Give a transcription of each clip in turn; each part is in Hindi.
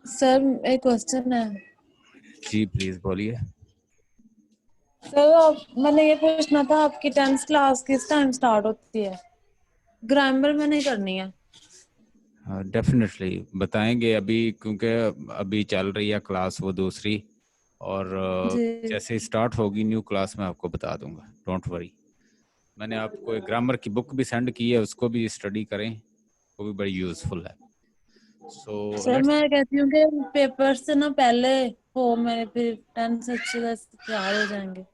सर एक क्वेश्चन है। जी प्लीज बोलिए। सर मैंने ये पूछना था, आपकी 10th क्लास किस टाइम स्टार्ट होती है? ग्रामर में नहीं करनी है। डेफिनेटली बताएंगे अभी, क्योंकि अभी चल रही है क्लास वो दूसरी, और जी जैसे ही स्टार्ट होगी न्यू क्लास में आपको बता दूंगा, डोंट वरी। मैंने आपको एक ग्रामर की बुक भी सेंड की है, उसको भी स्टडी करें, वो भी बड़ी यूजफुल है। सो सर, लेट्स, मैं कहती हूँ कि पेपर से ना पहले हो मेरे, फिर 10th से अच्छे से तैयार हो जाएंगे।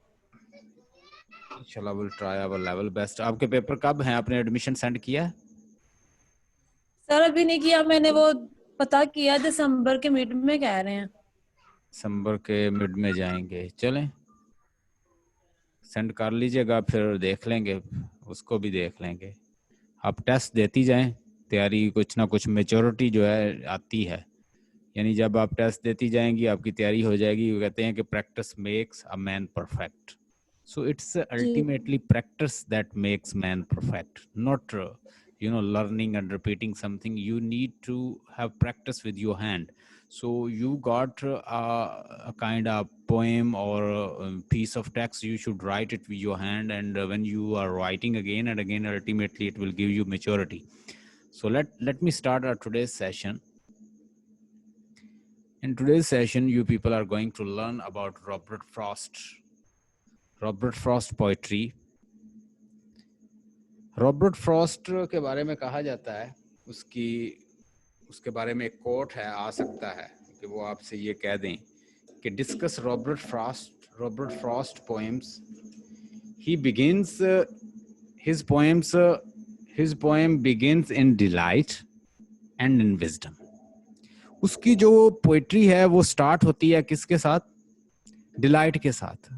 इंशाल्लाह will try our level best. आपके पेपर कब हैं? आपने एडमिशन सेंड किया है? सर अभी नहीं किया मैंने, वो पता किया दिसंबर के मिड में कह रहे हैं। दिसंबर के मिड में जाएंगे, चलें सेंड कर लीजिएगा, फिर देख लेंगे, उसको भी देख लेंगे। आप टेस्ट देती जाएं, तैयारी कुछ ना कुछ मेच्योरिटी जो है आती है, यानी जब आप टेस्ट देती जाएंगी आपकी तैयारी हो जाएगी। वो कहते हैं कि practice makes a man perfect, so it's जी ultimately practice that makes man perfect, not learning and repeating something. You need to have practice with your hand. So you got a kind of poem or a piece of text, you should write it with your hand, and when you are writing again and again, ultimately it will give you maturity. So let me start our today's session. In today's session, you people are going to learn about Robert Frost poetry. Robert Frost के बारे में कहा जाता है, उसके बारे में एक कोट है, आ सकता है कि वो आपसे ये कह दें कि discuss Robert Frost poems. He begins his poem begins in delight and in wisdom. उसकी जो पोइट्री है वो स्टार्ट होती है किसके साथ? डिलाइट के साथ।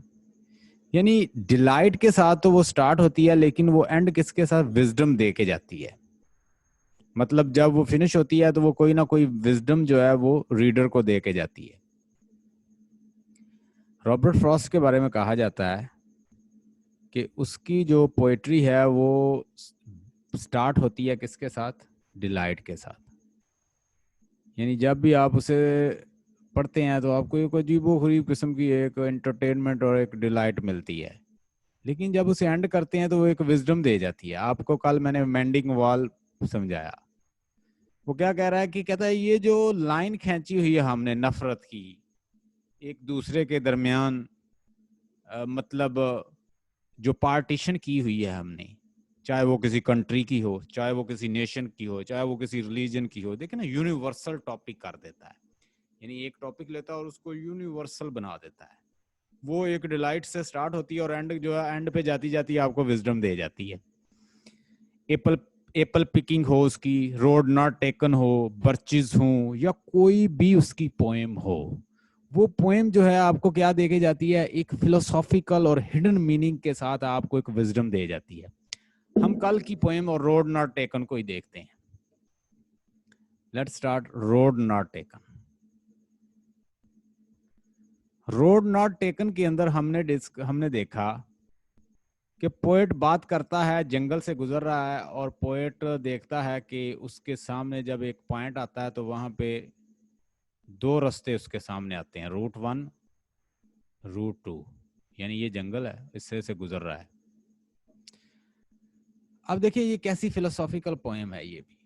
यानी डिलाइट के साथ तो वो स्टार्ट होती है, लेकिन वो एंड किसके साथ? विजडम दे के जाती है। मतलब जब वो फिनिश होती है तो वो कोई ना कोई विजडम जो है वो रीडर को दे के जाती है। रॉबर्ट फ्रॉस्ट के बारे में कहा जाता है कि उसकी जो पोएट्री है वो स्टार्ट होती है किसके साथ? डिलाइट के साथ। यानी जब भी आप उसे पढ़ते हैं तो आपको एक अजीबोगरीब किस्म की एक एंटरटेनमेंट और एक डिलाइट मिलती है, लेकिन जब उसे एंड करते हैं तो वो एक विजडम दे जाती है। आपको कल मैंने मेंडिंग वॉल समझाया, वो क्या कह रहा है कि कहता है ये जो लाइन खींची हुई है हमने नफरत की एक दूसरे के दरमियान, मतलब जो पार्टीशन की हुई है हमने, चाहे वो किसी कंट्री की हो, चाहे वो किसी नेशन की हो, चाहे वो किसी रिलीजन की हो, देखिए ना यूनिवर्सल टॉपिक कर देता है। यानी एक टॉपिक लेता है और उसको यूनिवर्सल बना देता है। वो एक डिलाइट से स्टार्ट होती है और एंड जो है, एंड पे जाती जाती आपको विजडम दे जाती है। एप्पल एप्पल पिकिंग हो उसकी, रोड नॉट टेकन हो, बर्चेज हो, या कोई भी उसकी पोएम हो, वो पोएम जो है आपको क्या दे के जाती है? एक फिलोसॉफिकल और हिडन मीनिंग के साथ आपको एक विजडम दे जाती है। हम कल की पोएम और रोड नॉट टेकन को ही देखते हैं। Let's start road not taken. Road not taken के अंदर हमने देखा कि पोएट बात करता है, जंगल से गुजर रहा है, और पोएट देखता है कि उसके सामने जब एक पॉइंट आता है तो वहां पे दो रास्ते उसके सामने आते हैं, रूट 1 रूट 2। यानी ये जंगल है, इससे से गुजर रहा है। अब देखिए ये कैसी फिलोसॉफिकल पोएम है। ये भी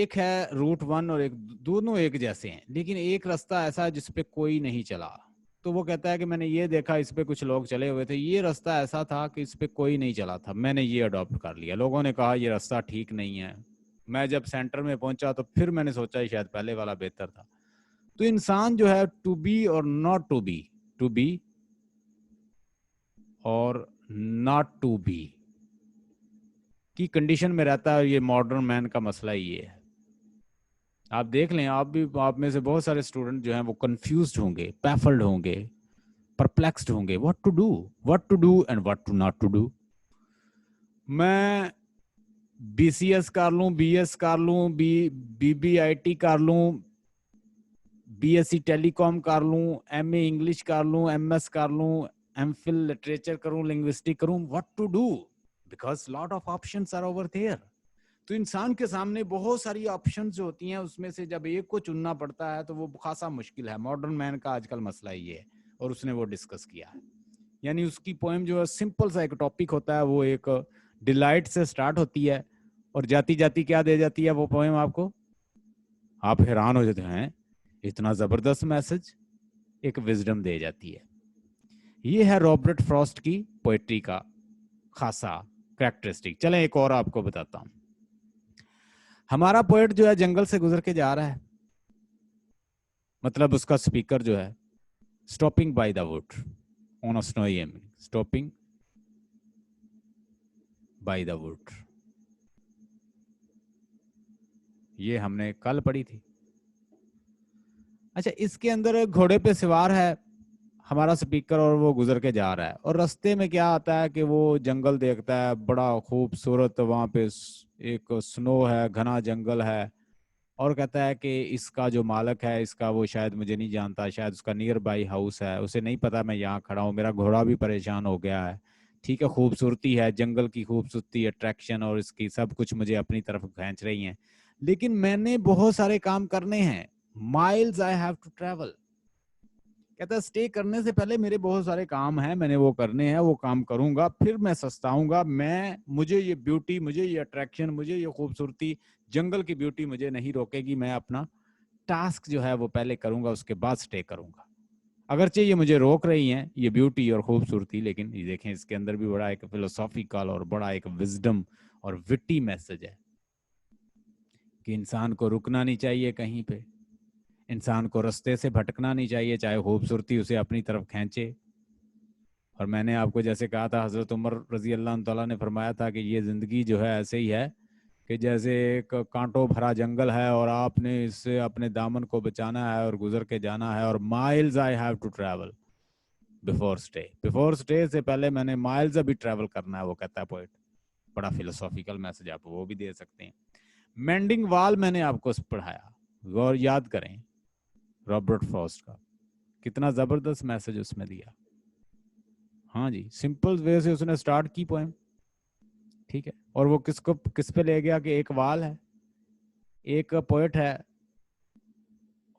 एक है रूट 1 और एक, दोनों एक जैसे हैं, लेकिन एक रास्ता ऐसा है जिसपे कोई नहीं चला। तो वो कहता है कि मैंने ये देखा, इस पे कुछ लोग चले हुए थे, ये रास्ता ऐसा था कि इस पे कोई नहीं चला था, मैंने ये अडॉप्ट कर लिया। लोगों ने कहा ये रास्ता ठीक नहीं है, मैं जब सेंटर में पहुंचा तो फिर मैंने सोचा शायद पहले वाला बेहतर था। तो इंसान जो है टू बी और not to be, to be और नॉट टू बी की कंडीशन में रहता है। ये मॉडर्न मैन का मसला ही है। आप देख लें, आप में से बहुत सारे स्टूडेंट जो हैं वो कंफ्यूज्ड होंगे, पैफल्ड होंगे, परप्लेक्स्ड होंगे, what to do and what to not to do. मैं बीसीएस कर लूं, बीएस कर लूं, बीबीआईटी कर लूं, बीएससी टेलीकॉम कर लूं, एमए इंग्लिश कर लूं, एमएस कर लूं, एमफिल लिटरेचर करूं, लिंग्विस्टिक करूं, what to do, because lot of options are over there. तो इंसान के सामने बहुत सारी ऑप्शंस जो होती हैं, उसमें से जब एक को चुनना पड़ता है तो वो खासा मुश्किल है। मॉडर्न मैन का आजकल मसला ये है, और उसने वो डिस्कस किया है। यानी उसकी पोएम जो है सिंपल सा एक टॉपिक होता है, वो एक डिलाइट से स्टार्ट होती है और जाती जाती क्या दे जाती है वो पोएम आपको, आप हैरान हो जाते हैं, इतना जबरदस्त मैसेज, एक विजडम दे जाती है। ये है रॉबर्ट फ्रॉस्ट की पोएट्री का खासा कैरेक्टरिस्टिक। चलें एक और आपको बताता हूं। हमारा पोएट जो है जंगल से गुजर के जा रहा है, मतलब उसका स्पीकर जो है stopping by the wood on a snowy evening, stopping by the wood, ये हमने कल पढ़ी थी। अच्छा, इसके अंदर घोड़े पे सवार है हमारा स्पीकर और वो गुजर के जा रहा है, और रास्ते में क्या आता है कि वो जंगल देखता है, बड़ा खूबसूरत, वहां पे एक स्नो है, घना जंगल है, और कहता है कि इसका जो मालिक है इसका, वो शायद मुझे नहीं जानता, शायद उसका नियर बाई हाउस है, उसे नहीं पता मैं यहाँ खड़ा हूँ, मेरा घोड़ा भी परेशान हो गया है। ठीक है, खूबसूरती है, जंगल की खूबसूरती, अट्रैक्शन और इसकी सब कुछ मुझे अपनी तरफ खींच रही हैं, लेकिन मैंने बहुत सारे काम करने हैं, miles I have to travel. कहता है स्टे करने से पहले मेरे बहुत सारे काम हैं, मैंने वो करने हैं, वो काम करूंगा, फिर मैं सस्ताऊंगा। मुझे ये ब्यूटी, मुझे ये अट्रैक्शन, मुझे ये खूबसूरती, जंगल की ब्यूटी मुझे नहीं रोकेगी, मैं अपना टास्क जो है वो पहले करूंगा, उसके बाद स्टे करूंगा। अगरचे ये मुझे रोक रही हैं, ये ब्यूटी और खूबसूरती, लेकिन ये देखें इसके अंदर भी बड़ा एक फिलोसॉफिकल और बड़ा एक विजडम और विट्टी मैसेज है कि इंसान को रुकना नहीं चाहिए कहीं पे, इंसान को रास्ते से भटकना नहीं चाहिए, चाहे खूबसूरती उसे अपनी तरफ खींचे। और मैंने आपको जैसे कहा था, हजरत उमर रजी अल्लाह तआला ने फरमाया था कि ये जिंदगी जो है ऐसे ही है कि जैसे एक कांटों भरा जंगल है और आपने इससे अपने दामन को बचाना है और गुजर के जाना है, और miles I have to travel before stay, before stay से पहले मैंने माइल्स अभी ट्रैवल करना है, वो कहता है पोइट। बड़ा फिलोसॉफिकल मैसेज आप वो भी दे सकते हैं। मेंडिंग वाल मैंने आपको पढ़ाया, गौर याद करें रॉबर्ट फ्रॉस्ट का, कितना जबरदस्त मैसेज उसमें दिया। हाँ जी, सिंपल वे से उसने स्टार्ट की पोएम, ठीक है, और वो किस पे ले गया कि एक वाल है, एक पोएट है,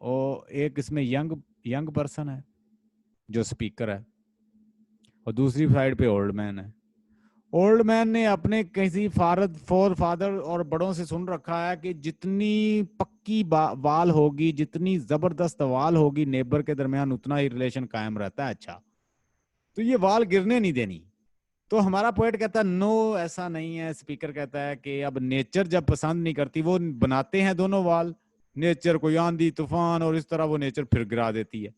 और एक इसमें यंग पर्सन है जो स्पीकर है, और दूसरी साइड पे ओल्ड मैन है। ओल्ड मैन ने अपने किसी फोर फादर और बड़ों से सुन रखा है कि जितनी पक्की वाल होगी, जितनी जबरदस्त वाल होगी नेबर के दरमियान, उतना ही रिलेशन कायम रहता है। अच्छा, तो ये वाल गिरने नहीं देनी। तो हमारा पोएट कहता है नो, ऐसा नहीं है। स्पीकर कहता है कि अब नेचर जब पसंद नहीं करती, वो बनाते हैं दोनों वाल, नेचर कोई आंधी तूफान और इस तरह, वो नेचर फिर गिरा देती है,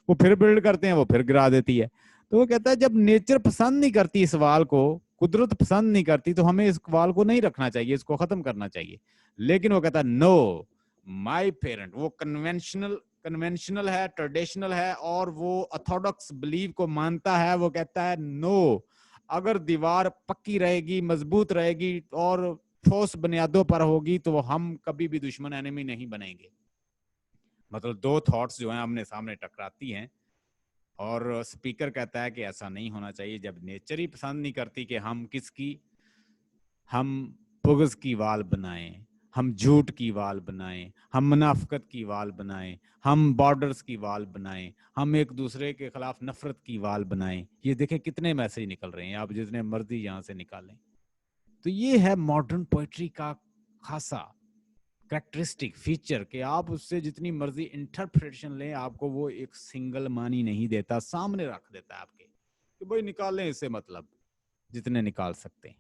वो फिर बिल्ड करते हैं, वो फिर गिरा देती है। तो वो कहता है जब नेचर पसंद नहीं करती इस वाल को, कुदरत पसंद नहीं करती, तो हमें इस वाल को नहीं रखना चाहिए, इसको खत्म करना चाहिए। लेकिन वो कहता है नो, माय पेरेंट, वो कन्वेंशनल है, ट्रेडिशनल है, और वो ऑर्थोडॉक्स बिलीव को मानता है। वो कहता है नो, अगर दीवार पक्की रहेगी, मजबूत रहेगी और ठोस बुनियादों पर होगी, तो हम कभी भी दुश्मन एनिमी नहीं बनेंगे। मतलब दो थॉट्स जो हैं आमने सामने टकराती हैं, और स्पीकर कहता है कि ऐसा नहीं होना चाहिए। जब नेचर ही पसंद नहीं करती कि हम बुग़्ज़ की वाल बनाएं, हम झूठ की वाल बनाएं, हम मुनाफिकत की वाल बनाएं, हम बॉर्डर्स की वाल बनाएं, हम एक दूसरे के खिलाफ नफरत की वाल बनाएं। ये देखें कितने मैसेज निकल रहे हैं, आप जितने मर्जी यहां से निकालें। तो ये है मॉडर्न पोएट्री का खासा कैरेक्टरिस्टिक फीचर कि आप उससे जितनी मर्जी इंटरप्रिटेशन लें, आपको वो एक सिंगल मानी नहीं देता, सामने रख देता है आपके कि भाई निकाल लें इससे, मतलब जितने निकाल सकते हैं।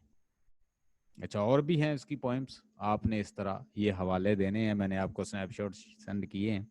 अच्छा, और भी हैं इसकी पोएम्स, आपने इस तरह ये हवाले देने हैं, मैंने आपको स्नैपशॉट सेंड किए हैं।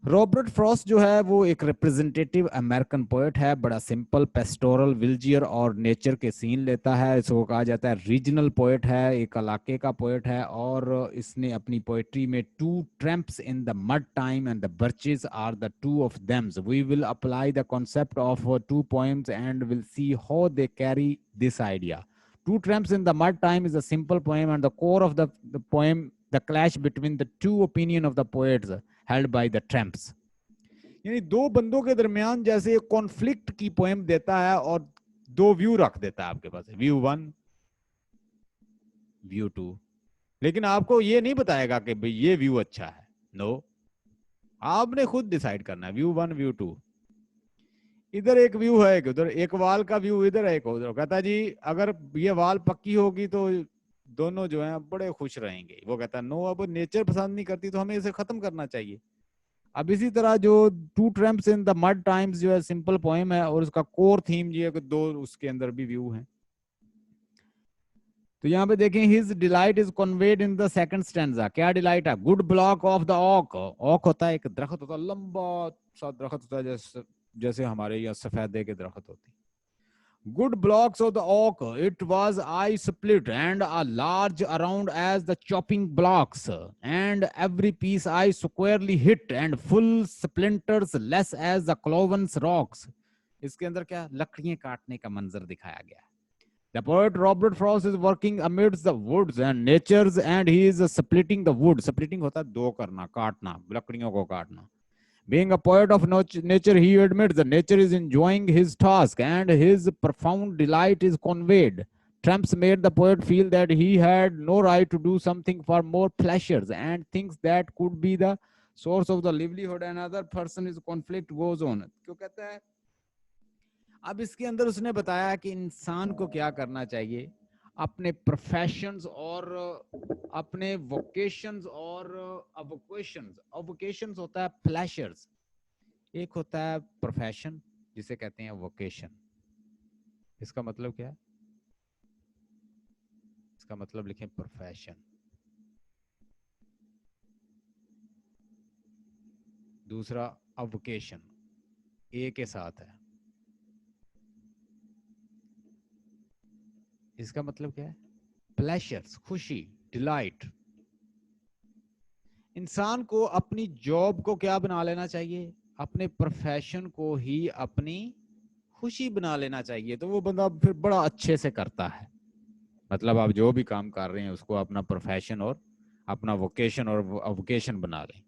रॉबर्ट फ्रॉस्ट जो है वो एक रिप्रेजेंटेटिव अमेरिकन पोएट है, बड़ा सिंपल, पेस्टोरल, विल्जियर और नेचर के सीन लेता है। इसको कहा जाता है रीजनल पोएट है, एक इलाके का पोएट है, और इसने अपनी पोएट्री में two tramps in the mud time and the birches are the two of them's. We will apply the concept of two poems and will see how they carry this idea. Two Tramps in the Mud Time is a simple poem, and the core of the poem, the clash between the two opinion of the poets held by the tramps. यानी दो बंदों के दरमियान जैसे एक कॉन्फ्लिक्ट की पोएम देता है और दो व्यू रख देता है आपके पास, व्यू वन, व्यू 2, लेकिन आपको ये नहीं बताएगा कि भाई ये व्यू अच्छा है। नो, आपने खुद डिसाइड करना है व्यू 1 व्यू 2। इधर एक व्यू है, एक उधर, एक वाल का व्यू इधर है, एक उधर। कहता जी अगर ये वाल पक्की होगी तो दोनों जो हैं बड़े खुश रहेंगे। वो कहता नो, अब नेचर पसंद नहीं करती तो हमें इसे खत्म करना चाहिए। अब इसी तरह जो two tramps in the mud times जो है सिंपल पोएम है, और उसका कोर थीम ये है कि दो उसके अंदर भी व्यू हैं। तो यहाँ पे देखें, his delight is conveyed in the second stanza. क्या डिलाइट है? गुड ब्लॉक ऑफ द ऑक। ऑक होता है एक दरख्त होता है, लंबा सा दरख्त होता है, जैसे जैसे हमारे यहाँ सफेदे के दरख्त होते हैं। Good blocks of the oak, it was eye split and a large around as the chopping blocks, and every piece I squarely hit and full splinters less as the cloven's rocks. इसके अंदर क्या लकड़ियां काटने का मंजर दिखाया गया। The poet Robert Frost is working amidst the woods and natures, and he is splitting the wood. Splitting होता है दो करना, काटना, लकड़ियों को काटना। Being a poet of nature, he admits that nature is enjoying his task and his profound delight is conveyed. Tramps made the poet feel that he had no right to do something for more pleasures and things that could be the source of the livelihood. Another person is conflict goes on. क्यों कहता है? अब इसके अंदर उसने बताया कि इंसान को क्या करना चाहिए, अपने प्रोफेशंस और अपने वोकेशंस और अवोकेशंस। अवोकेशंस होता है प्लेजर्स, एक होता है प्रोफेशन जिसे कहते हैं वोकेशन। इसका मतलब क्या है? इसका मतलब लिखें प्रोफेशन। दूसरा अवोकेशन, ए के साथ है। इसका मतलब क्या है? प्लेजर्स, खुशी, डिलाइट। इंसान को अपनी जॉब को क्या बना लेना चाहिए? अपने प्रोफेशन को ही अपनी खुशी बना लेना चाहिए, तो वो बंदा फिर बड़ा अच्छे से करता है। मतलब आप जो भी काम कर रहे हैं उसको अपना प्रोफेशन और अपना वोकेशन और वोकेशन बना लें।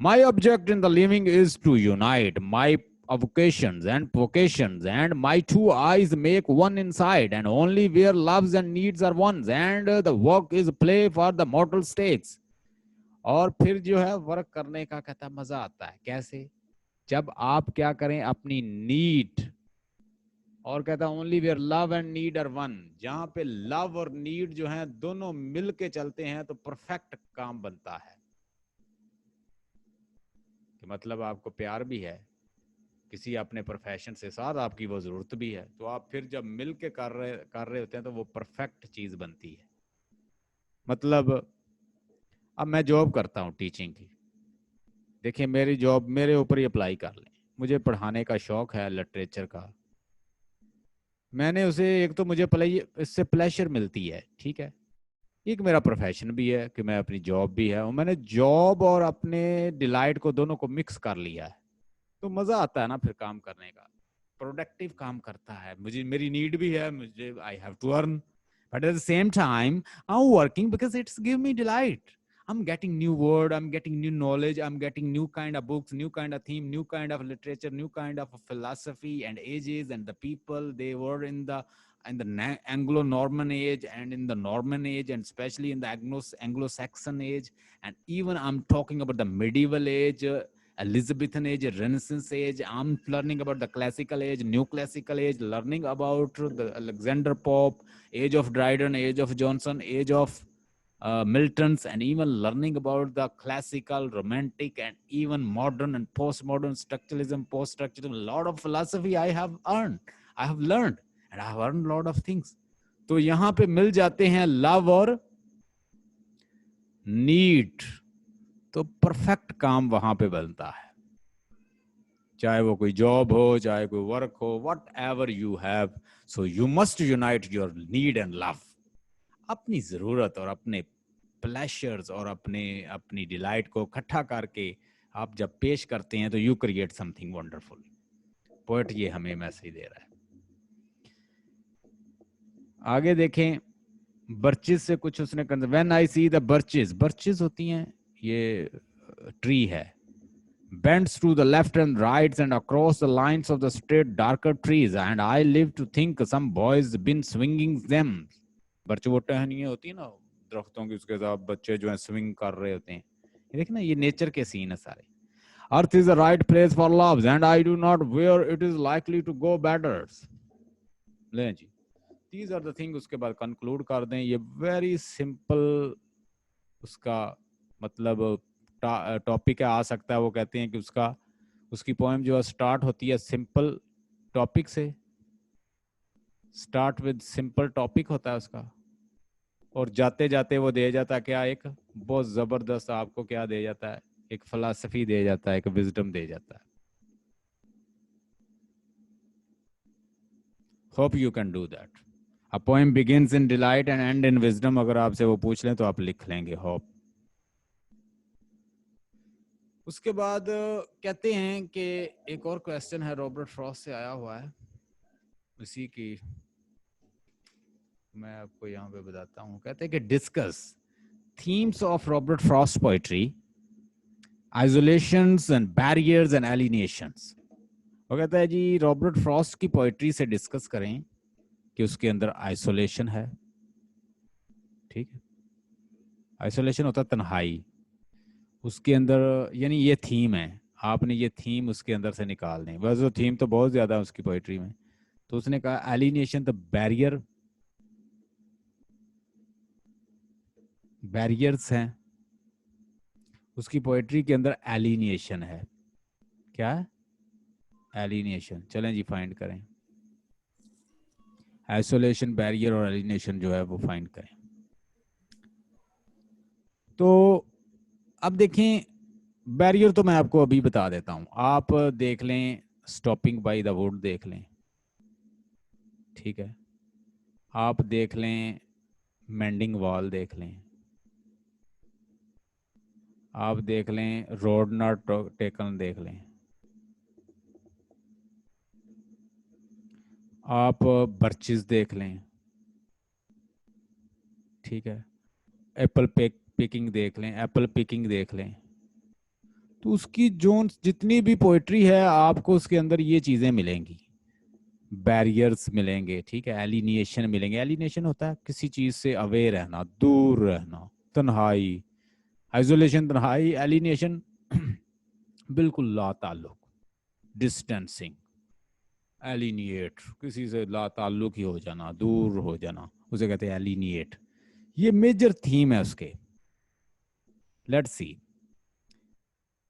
My object in the living is to unite my avocations and vocations, and my two eyes make one inside, and only where loves and needs are ones, and the work is play for the mortal stakes. और फिर जो है वर्क करने का कहता मजा आता है। कैसे? जब आप क्या करें, अपनी नीड, और कहता only where love and need are one, जहां पे लव और नीड जो है दोनों मिल के चलते हैं तो परफेक्ट काम बनता है। कि मतलब आपको प्यार भी है किसी अपने प्रोफेशन से, साथ आपकी वो जरूरत भी है, तो आप फिर जब मिल के कर रहे होते हैं तो वो परफेक्ट चीज बनती है। मतलब अब मैं जॉब करता हूँ टीचिंग की, देखिए मेरी जॉब मेरे ऊपर ही अप्लाई कर लें। मुझे पढ़ाने का शौक है, लिटरेचर का। मैंने उसे, एक तो मुझे इससे प्लेजर मिलती है, ठीक है, एक मेरा प्रोफेशन भी है कि मैं अपनी जॉब भी है, और मैंने जॉब और अपने डिलाइट को दोनों को मिक्स कर लिया है, तो मजा आता है ना फिर काम करने का। प्रोडक्टिव काम करता है, मुझे मेरी नीड भी है, मुझे I have to earn, but at the same time I am working because it's give me delight. I'm getting new word, I'm getting new knowledge, I'm getting new kind of books, new kind of theme, new kind of literature, new kind of philosophy and ages, and the people they were in the Anglo-Norman age and in the Norman age, and especially in the Anglo-Saxon age, and even I'm talking about the medieval age, Elizabethan age, Renaissance age. I'm learning about the classical age, new classical age, learning about the Alexander Pope, age of Dryden, age of Johnson, age of Milton's, and even learning about the classical, romantic, and even modern and postmodern structuralism, post-structuralism. A lot of philosophy I have learned, and I have learned a lot of things. तो यहाँ पे मिल जाते हैं लव और नीड, तो परफेक्ट काम वहां पे बनता है। चाहे वो कोई जॉब हो, चाहे कोई वर्क हो, whatever you have, so you must unite your need and love. अपनी जरूरत और अपने प्लेजर्स और अपनी डिलाइट को इकट्ठा करके आप जब पेश करते हैं तो you create something wonderful. Poet ये हमें मैसेज दे रहा है। आगे देखें, बर्चेस से कुछ उसने when I see the birches होती हैं, ये ट्री है, bends to the left and right and across the lines of the straight darker trees, and I live to think some boys been swinging them. Birch वो टहनियाँ होती है ना, दरख्तों की उसके साथ बच्चे जो है स्विंग कर रहे होते हैं। ये देखना, ये नेचर के सीन है सारे। Earth is the right place for loves and I do not where it is likely to go better. ले जी, दीज आर द थिंग। उसके बाद कंक्लूड कर दें। ये वेरी सिंपल उसका मतलब टॉपिक आ सकता है। वो कहते हैं कि उसकी पोएम जो है स्टार्ट होती है सिंपल टॉपिक से। स्टार्ट विद सिंपल टॉपिक होता है उसका, और जाते जाते वो दे जाता है क्या, एक बहुत जबरदस्त आपको क्या दे जाता है, एक फिलॉसफी दे जाता है, एक विजडम दे जाता है। Hope you can do that. A poem begins in delight and and in wisdom. अगर आपसे वो पूछ लें तो आप लिख लेंगे होप। उसके बाद कहते हैं कि एक और क्वेश्चन है रॉबर्ट फ्रॉस्ट से आया हुआ है, उसी की मैं आपको यहाँ पे बताता हूँ। कहते हैं कि discuss themes of Robert Frost poetry, isolations and barriers and alienations. वो कहता है जी रॉबर्ट फ्रॉस्ट की पोएट्री से डिस्कस करें कि उसके अंदर आइसोलेशन है। ठीक है, आइसोलेशन होता है तन्हाई, उसके अंदर यानी ये थीम है। आपने ये थीम उसके अंदर से निकाल दें। वैसे तो थीम तो बहुत ज्यादा है उसकी पोएट्री में। तो उसने कहा एलिनेशन, द बैरियर, बैरियर्स हैं उसकी पोएट्री के अंदर। एलिनेशन है, क्या है एलिनेशन। चलें जी फाइंड करें, आइसोलेशन, बैरियर और एलिनेशन जो है वो फाइंड करें। तो अब देखें, बैरियर तो मैं आपको अभी बता देता हूं। आप देख लें स्टॉपिंग बाय द वुड देख लें, ठीक है। आप देख लें मेंडिंग वॉल देख लें, आप देख लें रोड नॉट टेकन देख लें, आप बर्चेस देख लें, ठीक है। एप्पल पिकिंग देख लें, एप्पल पिकिंग देख लें। तो उसकी जो जितनी भी पोएट्री है आपको उसके अंदर ये चीजें मिलेंगी। बैरियर्स मिलेंगे, ठीक है, एलिनेशन मिलेंगे। एलिनेशन होता है किसी चीज से अवे रहना, दूर रहना, तन्हाई। आइसोलेशन तन्हाई, एलिनेशन बिल्कुल ला ताल्लुक, डिस्टेंसिंग। एलिनिएट, किसी से ला ताल्लुक ही हो जाना, दूर हो जाना, उसे कहते हैं एलिनिएट। ये मेजर थीम है उसके। Let's see,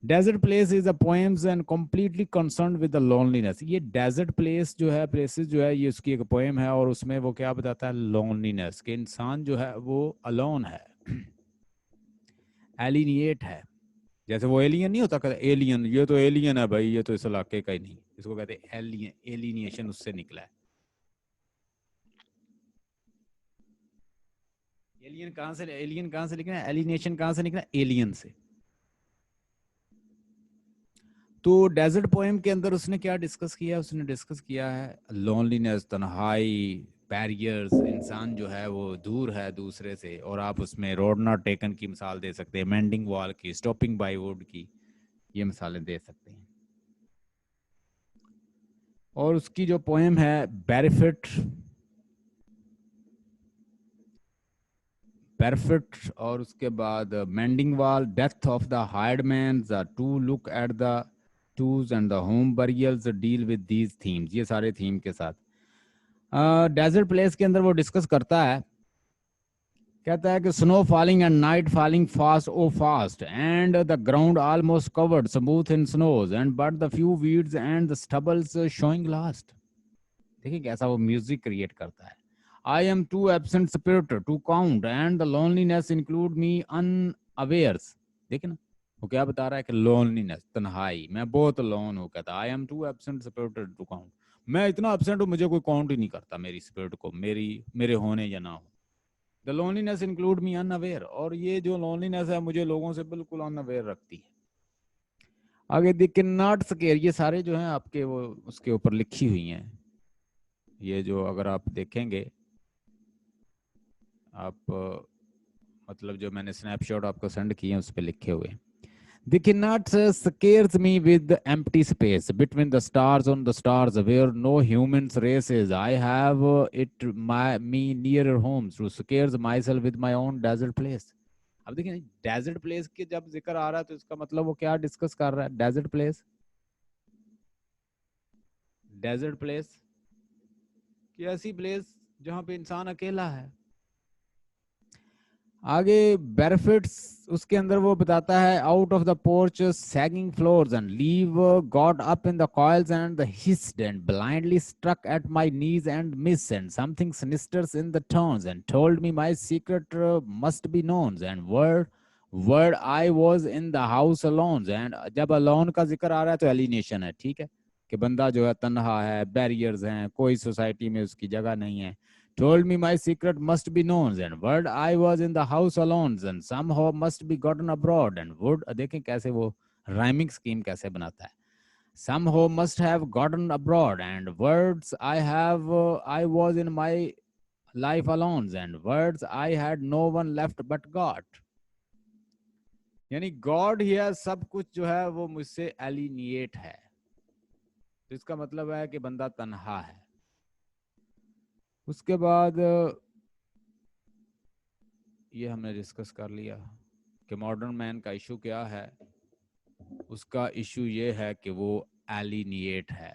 desert places is a poems and completely concerned with the loneliness. ये डेजर्ट प्लेस जो है, प्लेसेस जो है, ये उसकी एक पोएम है और उसमें वो क्या बताता है, लोनलीनेस, के इंसान जो है वो अलोन है, एलिनिएट है। जैसे वो एलियन नहीं होता, कहते एलियन, ये तो एलियन है भाई, ये तो इस इलाके का ही नहीं, इसको कहते हैं एलियन। एलिनिएशन उससे निकला है। एलियन कहां से निकला, एलिनेशन कहां से निकला, एलियन से। तो डेजर्ट पोएम के अंदर उसने क्या डिस्कस किया, उसने डिस्कस किया है लोनलीनेस, तन्हाई, बैरियर्स। इंसान जो है वो दूर है दूसरे से, और आप उसमें रोड नॉट टेकन की मिसाल दे सकते हैं, मेंडिंग वॉल की, स्टॉपिंग बाय वुड की, ये मिसालें दे सकते हैं। और उसकी जो पोएम है बेनिफिट, परफेक्ट, और उसके बाद mending wall, death of the hired man, the two look at the twos and the home burials deal with these themes. ये सारे थीम के साथ डेजर्ट प्लेस के अंदर वो डिस्कस करता है। कहता है कि snow falling and night falling fast oh fast and the ground almost covered smooth in snows and but the few weeds and the stubbles showing last. देखिए कैसा वो म्यूजिक क्रिएट करता है। I am too absent spirit to count and the loneliness include me unawares। देखिए ना, वो क्या बता रहा है कि loneliness, तन्हाई, मैं बहुत लोन हूँ। कहता I am too absent spirited to count। मैं इतना absent हूँ, मुझे कोई काउंट ही नहीं करता मेरी स्पिरिट को, मेरे होने या ना हो। The loneliness include me unaware। और ये जो loneliness है मुझे लोगों से बिल्कुल unaware रखती है। आगे देख के नॉट स्केयर, ये सारे जो हैं आपके वो उसके ऊपर लिखी हुई हैं। ये जो अगर आप देखेंगे, आप मतलब जो मैंने स्नैपशॉट आपको सेंड किए हैं उस पर लिखे हुए। They cannot scares me with the empty space between the stars on the stars where no human's race is. I have me nearer home to scares myself with my own desert place. अब देखिए डेजर्ट प्लेस के जब जिक्र आ रहा है तो इसका मतलब वो क्या डिस्कस कर रहा है? डेजर्ट प्लेस, डेजर्ट प्लेस की ऐसी प्लेस जहां पे इंसान अकेला है। आगे बेनिफिट्स उसके अंदर वो बताता है, out of the porch sagging floors and leave god up in the coils and the hissed and blindly struck at my knees and miss and something sinisters in the turns and told me my secret must be known and word I was in the house alone. And जब अलोन का जिक्र आ रहा है तो एलिनेशन है, ठीक है, कि बंदा जो है तन्हा है, बैरियर्स हैं, कोई सोसाइटी में उसकी जगह नहीं है। Told me my secret must be known and word I was in the house alone and somehow must be gotten abroad and would, देखें कैसे वो राइमिंग स्कीम कैसे बनाता है, somehow must have gotten abroad and words I was in my life alone and words I had no one left but God। यानी गॉड हियर सब कुछ जो है वो मुझसे एलिनिएट है, तो इसका मतलब है कि बंदा तन्हा है। उसके बाद ये हमने डिस्कस कर लिया कि मॉडर्न मैन का इशू क्या है। उसका इशू ये है कि वो एलिनिएट है।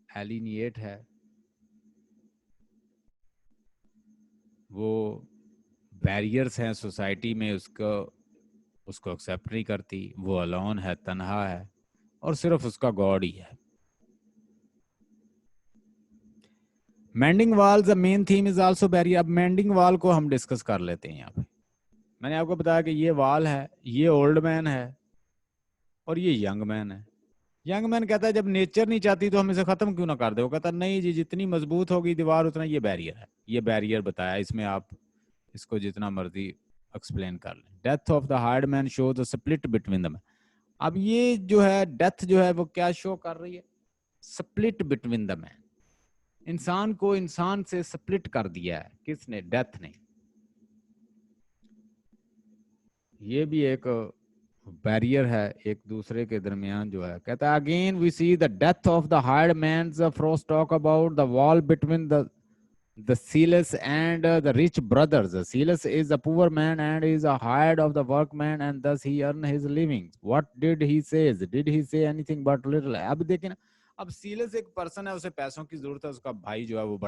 एलिनिएट है, वो बैरियर्स हैं सोसाइटी में, उसको एक्सेप्ट नहीं करती, वो अलोन है, तन्हा है, और सिर्फ उसका गॉड ही है। Mending wall the main theme is also barrier. अब मेंडिंग वॉल को हम डिस्कस कर लेते हैं। यहाँ पे मैंने आपको बताया कि ये वॉल है, ये ओल्ड मैन है और ये यंग मैन है। यंग मैन कहता है जब नेचर नहीं चाहती तो हम इसे खत्म क्यों ना कर दे। वो कहता नहीं जी, जितनी मजबूत होगी दीवार उतना ये बैरियर है। ये बैरियर बताया, इसमें आप इसको जितना मर्जी एक्सप्लेन कर लें। Death of the hard man show the split between them. अब ये जो है डेथ जो है वो क्या शो कर रही है? Split between the man. इंसान को इंसान से स्प्लिट कर दिया है। किसने? डेथ ने। ये भी एक बैरियर है एक दूसरे के दरमियान जो है। कहता है again we see the death of the hard man's Frost talk about the wall between the Silas and the rich brothers. Silas is a poor man and is a hired of the workman and thus he earn his living. What did he say? Did he say anything but little? अब देखिए ना, अब सीलस एक पर्सन है, उसे पैसों की जरूरत है, उसका भाई जो है वो बड़ा